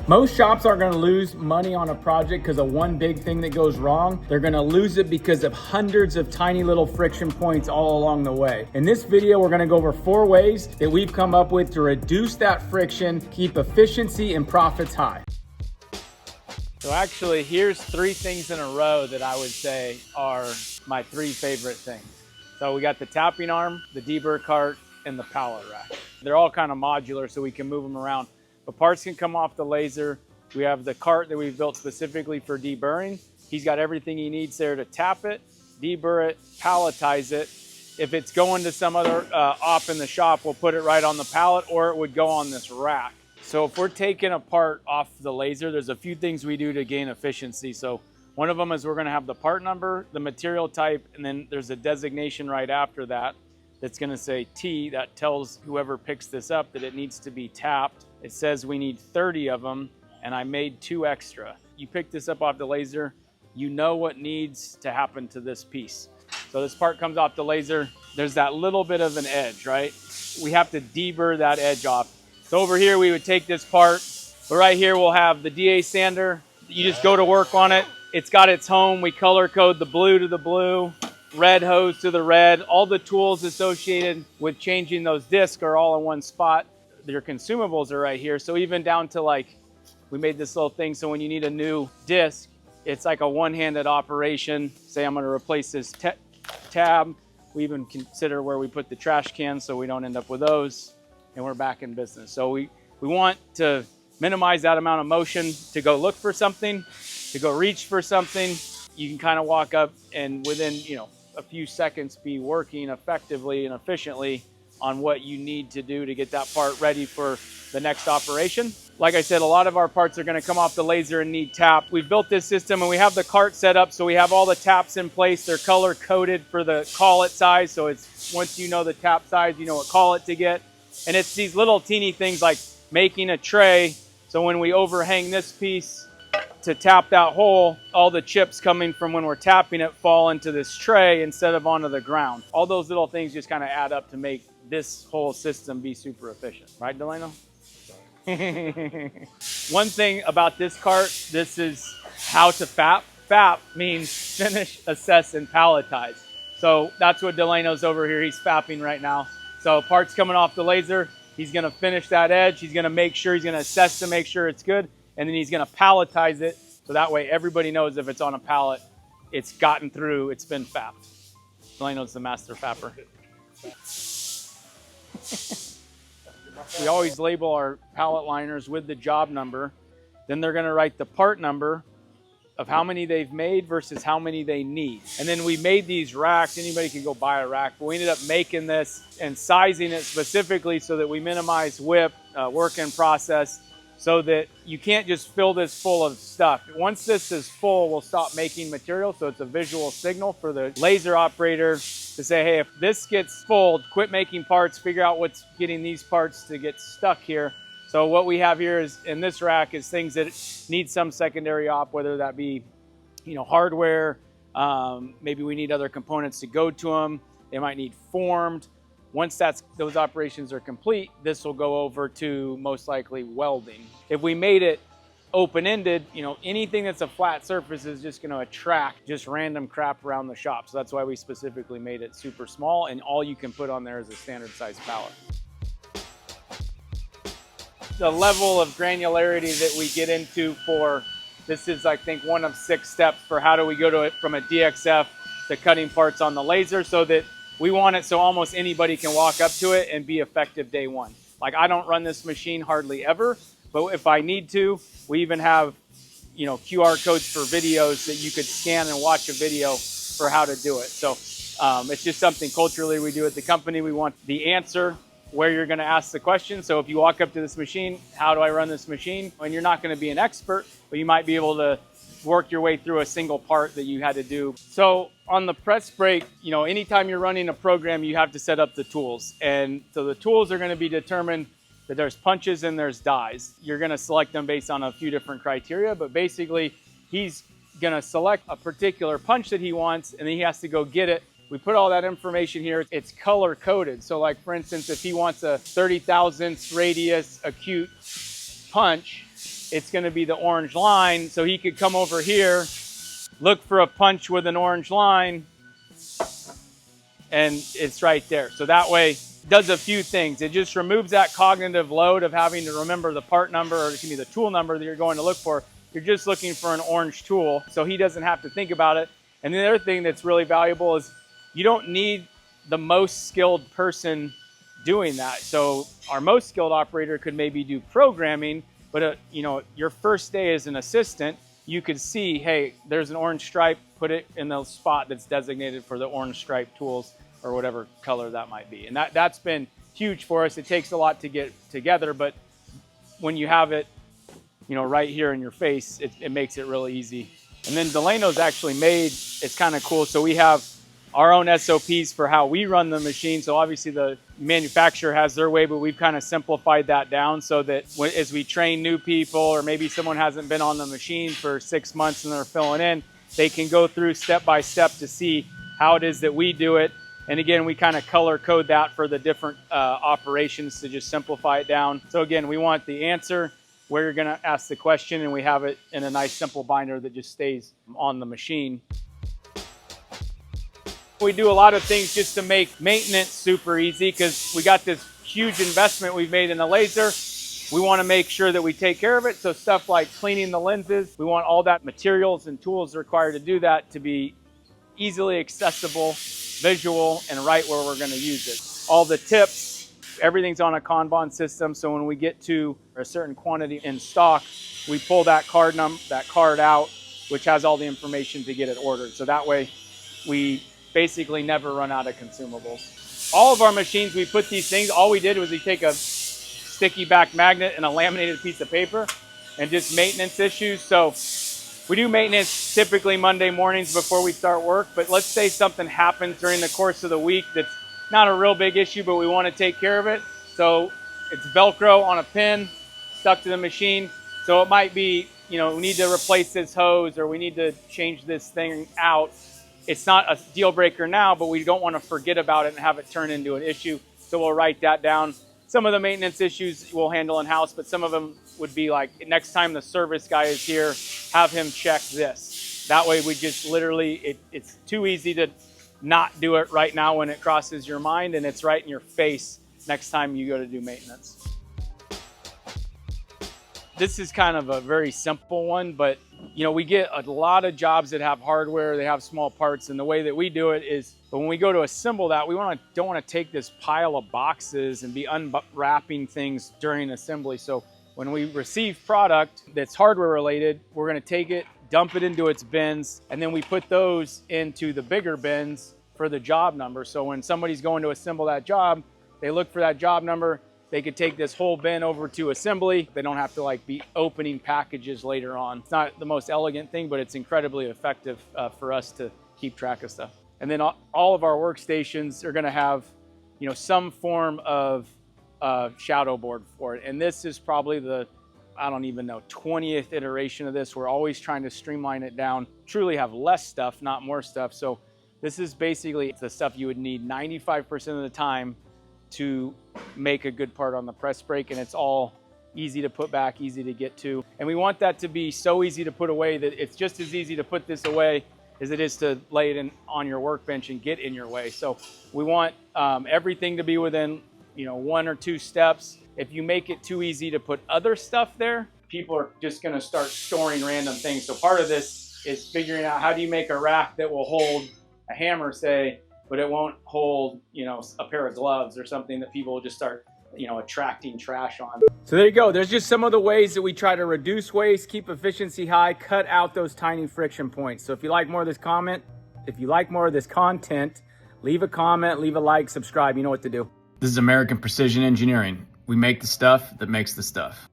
Most shops are gonna lose money on a project because of one big thing that goes wrong. They're gonna lose it because of hundreds of tiny little friction points all along the way. In this video, we're gonna go over 4 ways that we've come up with to reduce that friction, keep efficiency and profits high. So actually, here's 3 things in a row that I would say are my 3 favorite things. So we got the tapping arm, the deburr cart, and the pallet rack. They're all kind of modular so we can move them around. But parts can come off the laser. We have the cart that we've built specifically for deburring. He's got everything he needs there to tap it, deburr it, palletize it. If it's going to some other op in the shop, we'll put it right on the pallet, or it would go on this rack. So if we're taking a part off the laser, there's a few things we do to gain efficiency. So one of them is we're gonna have the part number, the material type, and then there's a designation right after that that's gonna say T, that tells whoever picks this up that it needs to be tapped. It says we need 30 of them, and I made 2 extra. You pick this up off the laser, you know what needs to happen to this piece. So this part comes off the laser, there's that little bit of an edge, right? We have to deburr that edge off. So over here, we would take this part, but right here we'll have the DA sander. You just go to work on it. It's got its home. We color code the blue to the blue, red hose to the red. All the tools associated with changing those discs are all in one spot. Your consumables are right here. So even down to like, we made this little thing. So when you need a new disc, it's like a one-handed operation. Say I'm gonna replace this tab. We even consider where we put the trash cans so we don't end up with those, and we're back in business. So we want to minimize that amount of motion to go look for something, to go reach for something. You can kind of walk up and within, a few seconds be working effectively and efficiently on what you need to do to get that part ready for the next operation. Like I said, a lot of our parts are gonna come off the laser and need tap. We've built this system and we have the cart set up, so we have all the taps in place. They're color coded for the collet size, so it's once you know the tap size, you know what collet to get. And it's these little teeny things like making a tray, so when we overhang this piece to tap that hole, all the chips coming from when we're tapping it fall into this tray instead of onto the ground. All those little things just kind of add up to make this whole system be super efficient. Right, Delano? One thing about this cart, this is how to FAP. FAP means finish, assess, and palletize. So that's what Delano's over here. He's fapping right now. So parts coming off the laser, he's gonna finish that edge. He's gonna make sure, he's gonna assess to make sure it's good. And then he's gonna palletize it. So that way everybody knows if it's on a pallet, it's gotten through, it's been fapped. Delano's the master fapper. We always label our pallet liners with the job number. Then they're gonna write the part number of how many they've made versus how many they need. And then we made these racks. Anybody can go buy a rack, but we ended up making this and sizing it specifically so that we minimize WIP, work in process, so that you can't just fill this full of stuff. Once this is full, we'll stop making material, so it's a visual signal for the laser operator to say, hey, if this gets full, quit making parts, figure out what's getting these parts to get stuck here. So what we have here is, in this rack, is things that need some secondary op, whether that be, hardware, maybe we need other components to go to them. They might need formed. Once those operations are complete, this will go over to most likely welding. If we made it open-ended, anything that's a flat surface is just going to attract just random crap around the shop. So that's why we specifically made it super small, and all you can put on there is a standard size pallet. The level of granularity that we get into for this is, I think, one of 6 steps for how do we go to it from a DXF to cutting parts on the laser, so that we want it so almost anybody can walk up to it and be effective day one. Like, I don't run this machine hardly ever, but if I need to, we even have, QR codes for videos that you could scan and watch a video for how to do it. So it's just something culturally we do at the company. We want the answer where you're going to ask the question. So if you walk up to this machine, how do I run this machine? And you're not going to be an expert, but you might be able to work your way through a single part that you had to do. So on the press brake, anytime you're running a program, you have to set up the tools. And so the tools are going to be determined that there's punches and there's dies. You're going to select them based on a few different criteria, but basically he's going to select a particular punch that he wants, and then he has to go get it. We put all that information here. It's color coded. So like, for instance, if he wants a 30 thousandths radius acute punch, it's going to be the orange line. So he could come over here, look for a punch with an orange line, and it's right there. So that way it does a few things. It just removes that cognitive load of having to remember the part number, or it can be the tool number that you're going to look for. You're just looking for an orange tool, so he doesn't have to think about it. And the other thing that's really valuable is you don't need the most skilled person doing that. So our most skilled operator could maybe do programming, but you know, your first day as an assistant, you could see, hey, there's an orange stripe, put it in the spot that's designated for the orange stripe tools or whatever color that might be. And that's been huge for us. It takes a lot to get together, but when you have it, you know, right here in your face, it makes it really easy. And then Delano's actually made, it's kind of cool. So we have our own SOPs for how we run the machine. So obviously the manufacturer has their way, but we've kind of simplified that down so that as we train new people, or maybe someone hasn't been on the machine for 6 months and they're filling in, they can go through step by step to see how it is that we do it. And again, we kind of color code that for the different operations to just simplify it down. So again, we want the answer, where you're going to ask the question, and we have it in a nice simple binder that just stays on the machine. We do a lot of things just to make maintenance super easy, because we got this huge investment we've made in the laser. We want to make sure that we take care of it. So stuff like cleaning the lenses, we want all that materials and tools required to do that to be easily accessible, visual, and right where we're going to use it. All the tips, everything's on a Kanban system. So when we get to a certain quantity in stock, we pull that card out, which has all the information to get it ordered. So that way we basically never run out of consumables. All of our machines, we put these things, all we did was we take a sticky back magnet and a laminated piece of paper, and just maintenance issues. So we do maintenance typically Monday mornings before we start work, but let's say something happens during the course of the week that's not a real big issue, but we want to take care of it. So it's Velcro on a pin stuck to the machine. So it might be, you know, we need to replace this hose, or we need to change this thing out. It's not a deal breaker now, but we don't want to forget about it and have it turn into an issue. So we'll write that down. Some of the maintenance issues we'll handle in-house, but some of them would be like, next time the service guy is here, have him check this. That way we just literally, it's too easy to not do it right now when it crosses your mind, and it's right in your face next time you go to do maintenance. This is kind of a very simple one, but you know, we get a lot of jobs that have hardware, they have small parts, and the way that we do it is, but when we go to assemble that, we don't want to take this pile of boxes and be unwrapping things during assembly. So when we receive product that's hardware related, we're going to take it, dump it into its bins, and then we put those into the bigger bins for the job number. So when somebody's going to assemble that job, they look for that job number. They could take this whole bin over to assembly. They don't have to like be opening packages later on. It's not the most elegant thing, but it's incredibly effective for us to keep track of stuff. And then all of our workstations are gonna have, you know, some form of shadow board for it. And this is probably the, I don't even know, 20th iteration of this. We're always trying to streamline it down, truly have less stuff, not more stuff. So this is basically the stuff you would need 95% of the time to make a good part on the press brake, and it's all easy to put back, easy to get to. And we want that to be so easy to put away that it's just as easy to put this away as it is to lay it on your workbench and get in your way. So we want everything to be within, you know, 1 or 2 steps. If you make it too easy to put other stuff there, people are just gonna start storing random things. So part of this is figuring out, how do you make a rack that will hold a hammer, say, but it won't hold, you know, a pair of gloves or something that people will just start, you know, attracting trash on. So there you go. There's just some of the ways that we try to reduce waste, keep efficiency high, cut out those tiny friction points. So if you like more of this content, leave a comment, leave a like, subscribe. You know what to do. This is American Precision Engineering. We make the stuff that makes the stuff.